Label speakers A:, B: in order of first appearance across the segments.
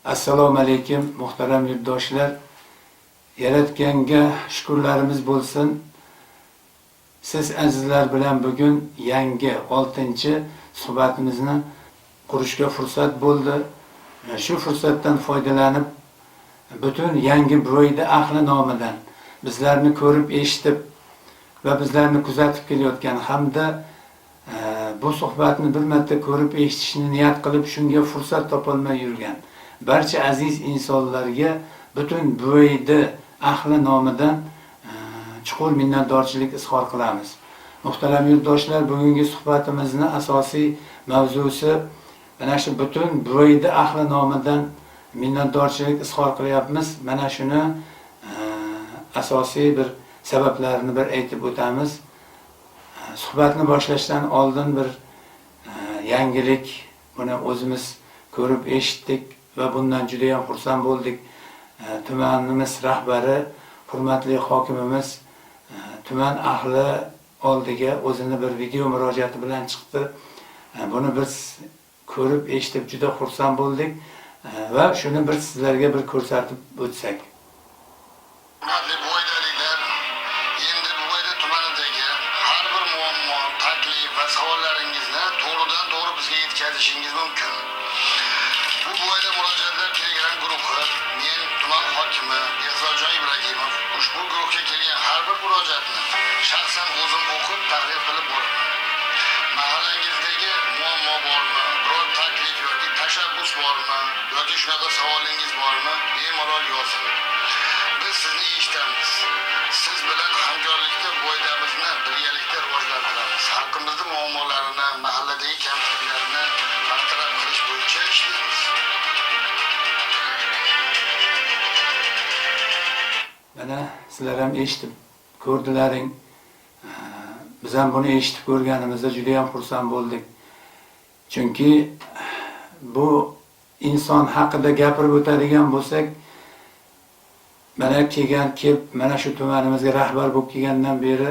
A: Assalomu alaykum muhtaram yurtdoshlar. Yaratganga shukrlarimiz bo'lsin. Siz azizlar bilan bugun yangi 6-suhbatimizni qurishga fursat bo'ldi. Shu fursatdan foydalanib butun yangi Buvoyda ahli nomidan bizlarni ko'rib, eshitib va bizlarni kuzatib kelayotgan hamda bu suhbatni bir marta ko'rib eshitishni niyat qilib shunga fursat topolmay yurgan barcha aziz insonlarga butun Buvoyda ahli nomidan chuqur minnatdorchilik izhor qilamiz. Muhtaram yurtdoshlar, bugungi suhbatimizni asosiy mavzusi mana shu butun Buvoyda ahli nomidan minnatdorchilik izhor qilyapmiz. Mana shuni asosiy bir sabablarini bir aytib o'tamiz. Suhbatni boshlashdan oldin bir yangilik, buni o'zimiz ko'rib eshitdik va bundan juda ham xursand bo'ldik. Tumanimiz rahbari, hurmatli hokimimiz tuman ahli oldiga o'zini bir video murojaati bilan chiqdi. Buni biz ko'rib eshitib juda xursand bo'ldik va shuni bir sizlarga bir ko'rsatib o'tsak.
B: Yetkazishingiz mumkin. Bu Buvoyda murojaatlar Telegram guruhi, men tuman hokimi Behzodjon Ibragimov ushbu guruhga kelgan har bir murojaatni shaxsan o'zim o'qib, tahlil qilib boraman. Mahallangizdagi muammo bormi, biror taklif yoki tashabbus bormi, yoki shunaqa savolingiz bormi, bemalol yozing. Biz sizni eshitamiz. Siz bilan hamkorlikda Buvoydamizni birgalikda rivojlantiramiz. Xalqimizning muammolarini, mahalladagi kamchiliklarni bartaraf qilish bo'yicha ishlaymiz.
A: Mana sizlar ham eshitib ko'rdilaring. Biz ham buni eshitib ko'rganimizda juda ham xursand bo'ldik. Chunki bu inson haqida gapirib o'tadigan bo'lsak, mana kelib, mana shu tumanimizga rahbar bo'lib kelgandan beri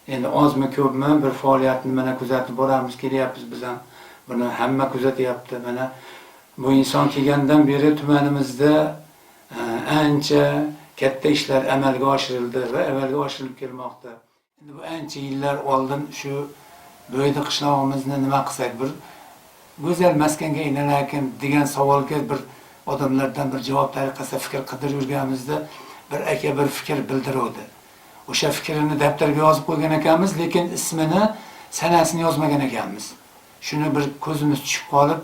A: endi ozmi ko'pmi bir faoliyatni mana kuzatib boramiz, kelyapmiz biz ham. Buni hamma kuzatyapti. Mana bu inson kelgandan beri tumanimizda ancha katta ishlar amalga oshirildi va amalga oshirilib kelmoqda. Endi bu ancha yillar oldin shu Buvoyda qishlog'imizni nima qilsak, bir go'zal maskanga aylanarkan degan savolga bir odamlardan bir javob tariqasida fikr qidirib yurganimizda bir aka bir fikr bildiruvdi. O'sha fikrini daftarga yozib qo'ygan ekanmiz, lekin ismini, sanasini yozmagan ekanmiz. Shuni bir ko'zimiz tushib qolib,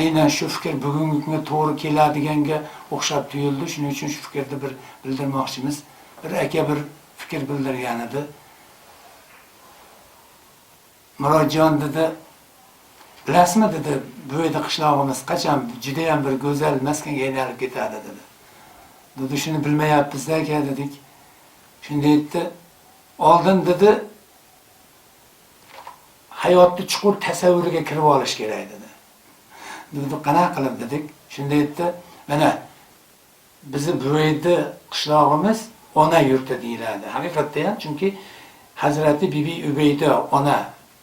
A: aynan shu fikr bugungi kunga to'g'ri keladiganga o'xshab tuyuldi. Shuning uchun shu fikrni bir bildirmoqchimiz. Bir aka bir fikr bildirgan edi. Murodjon dedi, bilasizmi dedi, Buvoyda qishlog'imiz qachon juda ham bir go'zal maskanga aylanib ketadi dedi. Dedi, shuni bilmayapmiz aka dedik. Shunda aytdi, oldin dedi, hayotni chuqur tasavvuriga kirib olish kerak dedi. Dedi, qanaqa qilib dedik. Shunda aytdi, mana bizni Buvoyda qishlog'imiz ona yurti deyiladi. Haqiqatda ham, chunki Hazrati Bibi Ubayda ona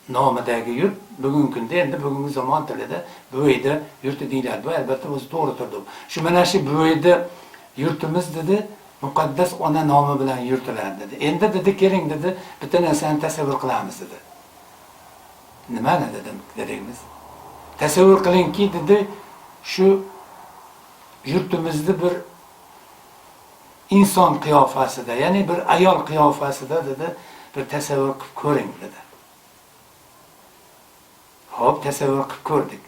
A: nomidagi yurt bugungi kunda, endi bugungi zamon tilida Buvoyda yurti deyiladi. Bu albatta o'zi to'g'ri turdi. Shu mana shu Buvoyda yurtimiz dedi, muqaddas ona nomi bilan yuritiladi dedi. Endi dedi, keling dedi, bitta narsani tasavvur qilamiz dedi. Nimani dedim, dedingiz? Tasavvur qilingki dedi, shu yurtimizni bir inson qiyofasida, ya'ni bir ayol qiyofasida dedi, bir tasavvur qilib ko'ring dedi. Xo'p, tasavvur qilib ko'rdik.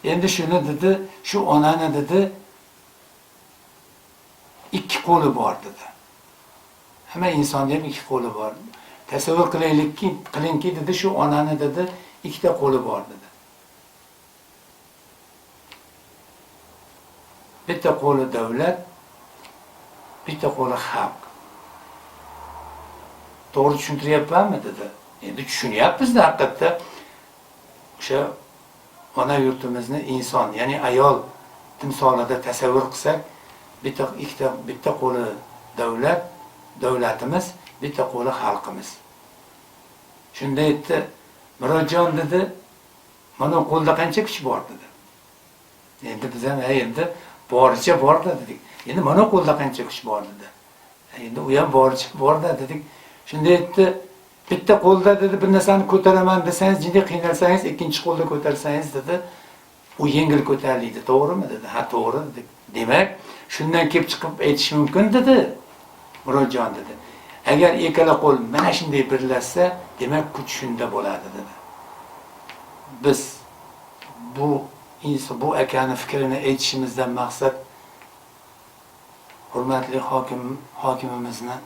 A: Endi shuni dedi, shu onani dedi, ikki qo'li bor dedi. Hamma insonda ham ikki qo'li bor. Tasavvur qilingki dedi, shu onani dedi, ikkita qo'li bor dedi. Bitta qo'li davlat, bitta qo'li xalq. To'g'ri tushuntiryapmanmi dedi. Endi tushunyapmiz-da haqiqatda. O'sha ona yurtimizni inson, ya'ni ayol timsolida tasavvur qilsak, bitta qo'li davlat, davlatimiz, bitta qo'li xalqimiz. Shunda aytdi, Murodjon dedi, mana qo'lda qancha kuch bor dedi. Endi biz ham endi boricha borda dedik. Endi mana qo'lda qancha kuch bor dedi. Endi u ham boricha borda dedik. Shunda aytdi, bitta qo'lda dedi bir narsani ko'taraman desangiz, jiddiy qiynalsangiz, ikkinchi qo'lda ko'tarsangiz dedi, u yengil ko'tariladi, to'g'rimi dedi. Ha, to'g'ri dedik. Demak, shundan kelib chiqib aytish mumkin dedi. Murodjon dedi. Agar ikkala qo'l mana shunday birlashsa, demak kuch shunda bo'ladi dedi. Biz bu akani fikrini aytishimizdan maqsad hurmatli hokimimizni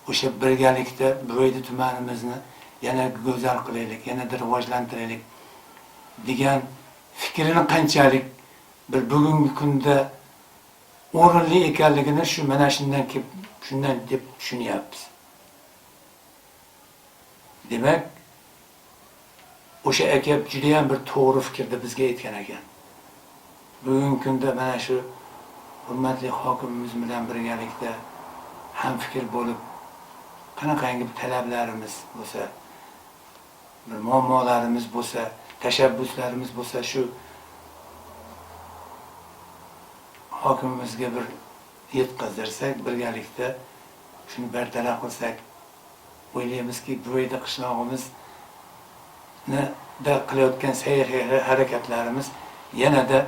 A: o'sha birgalikda Buvayda tumanimizni yana go'zal qilaylik, yanada rivojlantiraylik degan fikrini qanchalik bir bugungi kunda o'rinli ekanligini shu mana shundan deb tushunyapmiz. Demak, o'sha aka juda ham bir to'g'ri fikrda bizga aytgan ekan. Bugungi kunda mana shu hurmatli hokimimiz bilan birgalikda ham fikr bo'lib, qanaqangi talablarimiz bo'lsa, bir muammolarimiz bo'lsa, tashabbuslarimiz bo'lsa, shu hokimimizga bir yetkazdirsak, birgalikda shuni bartaraf qilsak, o'ylaymizki, Buvayda qishlog'imizni da qilayotgan sa'y harakatlarimiz yanada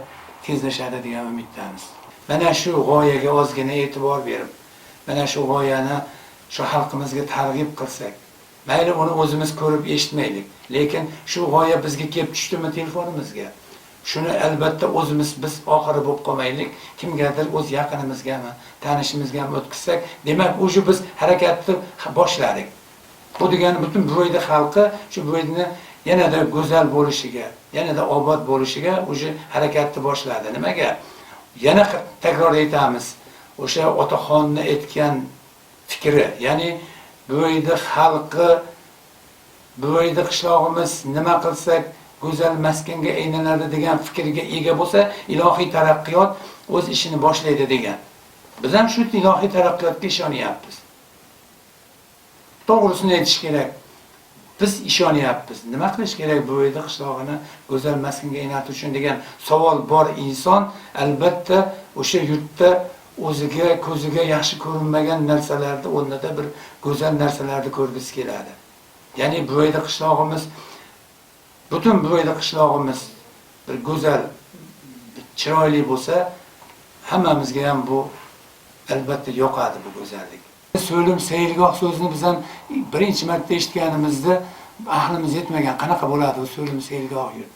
A: tezlashadi degan umiddamiz. Mana shu g'oyaga ozgina e'tibor berib, mana shu g'oyani shu xalqimizga targ'ib qilsak, mayli uni o'zimiz ko'rib eshitmaylik, lekin shu g'oya bizga kelib tushdimi telefonimizga, shuni albatta biz oxiri bo'lib qolmaylik, kimgadir o'z yaqinimizgami, tanishimizgami o'tkazsak, demak o'sha biz harakatni boshladik. Bu degani butun Buvayda xalqi shu Buvaydani yanada go'zal bo'lishiga, yanada obod bo'lishiga o'sha harakatni boshladi. Nimaga? Yana takror aytamiz, o'sha otaxonni aytgan fikri, ya'ni Buvayda xalqi, Buvayda qishlog'imiz nima qilsak go'zal maskanga aylanadi degan fikrga ega bo'lsa, ilohiy taraqqiyot o'z ishini boshlaydi degan. Biz ham shu ilohiy taraqqiyotga ishonyapmiz. To'g'risini aytish kerak. Biz ishonyapmiz. Nima qilish kerak Buvayda qishlog'ini go'zal maskanga aylantirish uchun degan savol bor inson albatta o'sha yurtda o'ziga, ko'ziga yaxshi ko'rinmagan narsalarni o'rnida bir go'zal narsalarni ko'rgisi keladi. Ya'ni Buvayda qishlog'imiz, butun Buvayda qishlog'imiz bir go'zal, chiroyli bo'lsa, hammamizga ham bu albatta yoqadi bu go'zallik. So'lim sayrgoh so'zini biz ham birinchi marta eshitganimizda ahlimiz yetmagan, qanaqa bo'ladi bu so'lim sayrgoh yurt.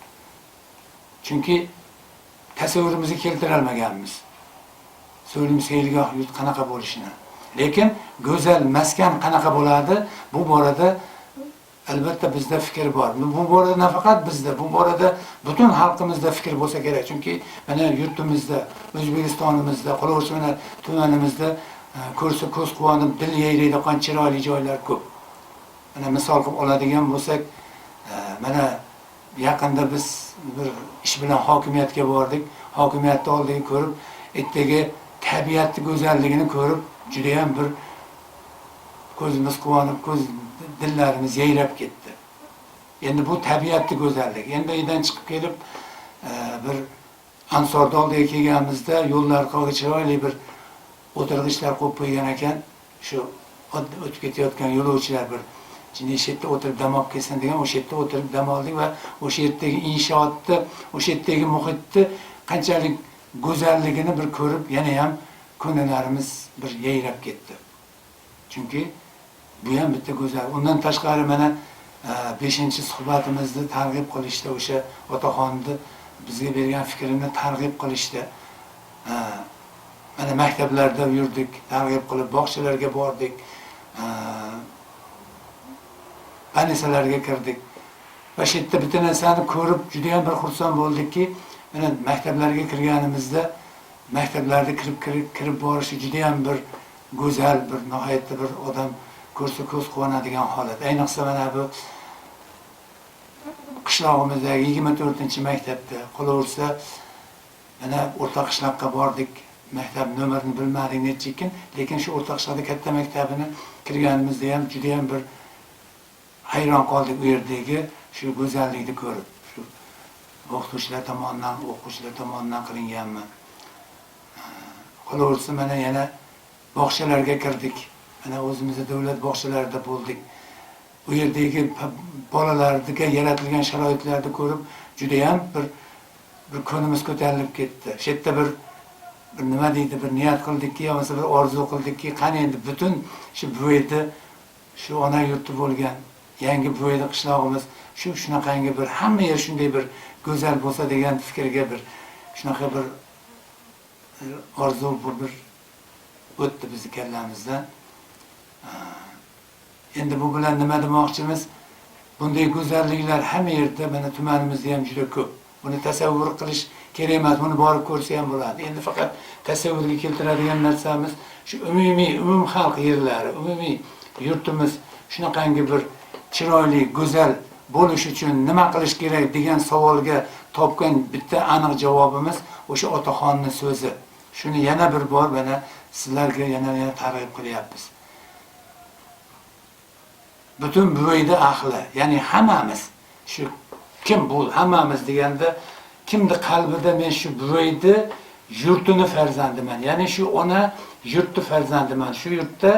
A: Chunki tasavvurimizga keltira olmaganmiz. So'lim sayrgoh yurt qanaqa bo'lishini. Lekin go'zal maskan qanaqa bo'ladi, bu borada albatta bizda fikr bor. Bu borada nafaqat bizda, bu borada butun xalqimizda fikr bo'lsa kerak. Chunki mana yurtimizda, O'zbekistonimizda, Qo'lo'rsimana tumanimizda ko'rsa ko'z quvonib, dil yayraydigan chiroyli joylar ko'p. Mana misol qilib oladigan bo'lsak, mana yaqinda biz bir ish bilan hokimiyatga bordik. Hokimiyatni oldiga ko'rib, ertaga tabiatni go'zalligini ko'rib, juda ham bir ko'zimiz quvonib, dillarimiz yayrab ketdi. Endi bu tabiatni go'zalligi. Endi uydan chiqib kelib, bir Ansorda oldiga kelganimizda yo'llar qog'i chiroyli bir o'tirg'ichlar qo'yib qo'ygan ekan. Shu o'tib ketayotgan yo'lovchilar bir jinni yerda o'tirib dam olib kelsin degan, o'sha yerda o'tirib dam oldik va o'sha yerdagi inshootni, o'sha yerdagi muhitni qanchalik go'zalligini bir ko'rib, yana ham ko'ngillarimiz bir yayrab ketdi. Chunki bu ham bitta go'zal. Undan tashqari mana 5-suhbatimizni targ'ib qilishda, o'sha otaxonni bizga bergan fikrini targ'ib qilishda, mana maktablarda yurdik, targ'ib qilib, bog'chalarga bordik, banisalarga kirdik. Va shu yerda bitta narsani ko'rib juda ham bir xursand bo'ldikki, mana maktablarga kirganimizda, maktablarda kirib borishi juda ham bir go'zal, bir nihoyatda bir odam ko'rsa ko'z quvonadigan holat. Ayniqsa mana bu qishlog'imizdagi 24-maktabda qolaversa, mana o'rta qishloqqa bordik. Maktab nomerini bilmadik necha ekan, lekin shu o'rta qishloqda katta maktabini kirganimizda ham juda ham bir hayron qoldik u yerdagi shu go'zallikni ko'rib. Shu o'qituvchilar tomonidan, o'quvchilar tomonidan qilinganmi? Qolaversa mana yana bog'chalarga kirdik. Mana o'zimizda davlat bog'chalarida bo'ldik. Bu yerdagi bolalarga yaratilgan sharoitlarni ko'rib juda ham bir ko'nglimiz ko'tarilib ketdi. Shu yerda bir nima deydi, bir niyat qildikki, yo'qsa bir orzu qildikki, qani endi butun shu Buvayda, shu ona yurti bo'lgan yangi Buvayda qishlog'imiz shunaqangi bir hamma yer shunday bir go'zal bo'lsa degan fikrga bir shunaqa bir orzu bir o'tdi bizni kallamizdan. Endi bu bilan nima demoqchimiz? Bunday go'zalliklar hamma yerda, mana tumanimizda ham juda ko'p. Buni tasavvur qilish kerak emas, buni borib ko'rsa ham bo'ladi. Endi faqat tasavvurga keltiradigan narsamiz shu umum xalq yerlari, umumiy yurtimiz shunaqangi bir chiroyli, go'zal bo'lish uchun nima qilish kerak degan savolga topgan bitta aniq javobimiz o'sha otaxonning so'zi. Shuni yana bir bor mana sizlarga yana targ'ib qilyapmiz. Butun Buvayda ahli, ya'ni hammamiz, shu kim bu hammamiz deganda kimni qalbida men shu Buvayda yurtini farzandiman, ya'ni shu ona yurti farzandiman. Shu yurtda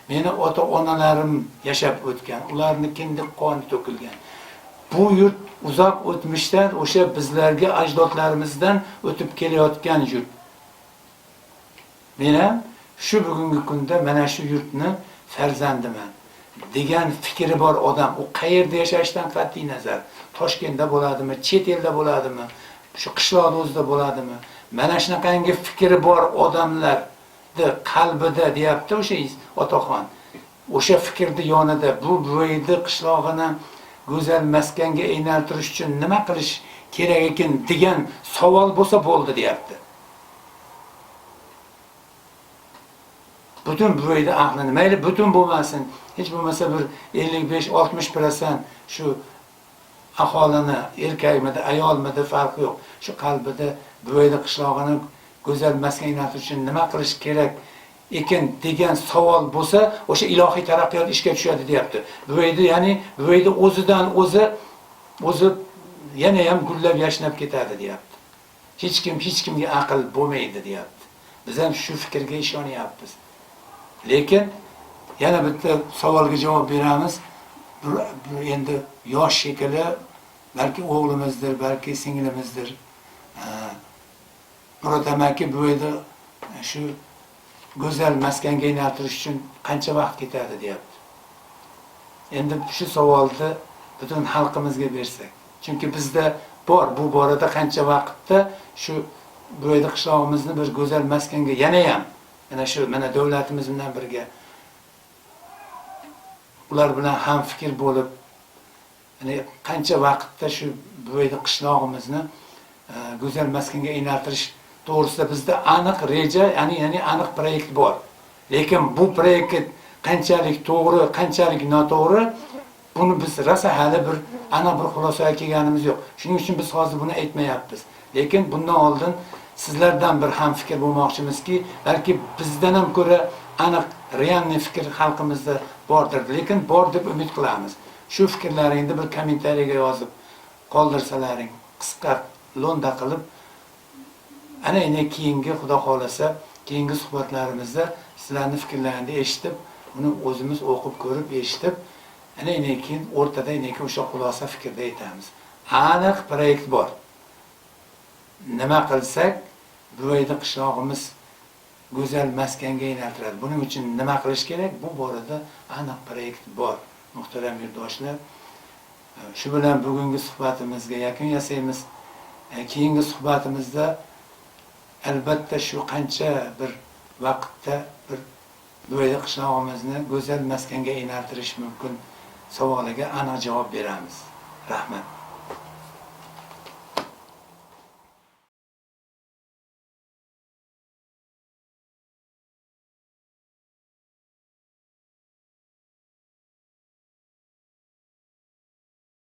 A: meni ota-onalarim yashab o'tgan, ularning kindiq qoni to'kilgan. Bu yurt uzoq o'tmishdan o'sha bizlarga ajdodlarimizdan o'tib kelayotgan yurt. Men ham shu bugungi kunda mana shu yurtni farzandiman degan fikri bor odam, u qayerda yashashdan qat'iy nazar, Toshkentda bo'ladimi, chet elda bo'ladimi, shu qishloqda o'zida bo'ladimi, mana shunaqangi fikri bor odamlarni qalbida deyapti o'sha otaxon. O'sha fikrni yonida bu Buvayda qishlog'ini go'zal maskanga aylantirish uchun nima qilish kerak ekan degan savol bo'lsa bo'ldi deyapti. Butun Buvayda ahlini, mayli butun bo'lmasin, hech bo'lmasa bir 55-60% shu aholini, erkakmidi, ayolmidi farqi yo'q. Shu qalbida Buvayda qishlog'ini go'zal maskan aylantirish uchun nima qilish kerak ekan degan savol bo'lsa, o'sha ilohiy taraqqiyot ishga tushadi deyapti. Buvayda, ya'ni Buvayda o'zidan o'zi yana ham gullab yashnab ketadi deyapti. Hech kimga aql bo'lmaydi deyapti. Biz ham shu fikrga ishonyapmiz. Lekin yana bitta savolga javob beramiz. Endi yosh shekilli, balki o'g'limizdir, balki singlimizdir. Murod amaki Buvayda shu go'zal maskanga aylantirish uchun qancha vaqt ketadi deyapti. Endi shu savolni butun xalqimizga bersak, chunki bizda bor, bu borada qancha vaqtda shu Buvayda qishlog'imizni bir go'zal maskanga yana ham mana davlatimiz bilan birga ular bilan ham fikr bo'lib, qancha vaqtda shu Buvayda qishlog'imizni go'zal maskanga aylantirish to'g'risida bizda aniq reja, ya'ni aniq proyekt bor. Lekin bu proyekt qanchalik to'g'ri, qanchalik noto'g'ri, buni biz rosa hali bir aniq bir xulosaga kelganimiz yo'q. Shuning uchun biz hozir buni aytmayapmiz. Lekin bundan oldin sizlardan bir ham fikr bo'lmoqchimizki, balki bizdan ham ko'ra aniq realniy fikr xalqimizda bordir, lekin bor deb umid qilamiz. Shu fikrlaringni bir kommentariyaga yozib qoldirsalaring, qisqa lo'nda qilib, ana keyingi Xudo xolasa, keyingi suhbatlarimizda sizlarning fikrlaringizni eshitib, uni o'zimiz o'qib ko'rib, eshitib, ana keyin o'rtada o'sha xulosa fikrda aytamiz. Aniq proyekt bor. Nima qilsak Buvayda qishlog'imiz go'zal maskanga aylantiradi. Buning uchun nima qilish kerak? Bu borada aniq proyekt bor. Muhtaram yurtdoshlar, shu bilan bugungi suhbatimizga yakun yasaymiz. Keyingi suhbatimizda albatta shu qancha bir vaqtda bir Buvayda qishlog'imizni go'zal maskanga aylantirish mumkin savoliga aniq javob beramiz. Rahmat.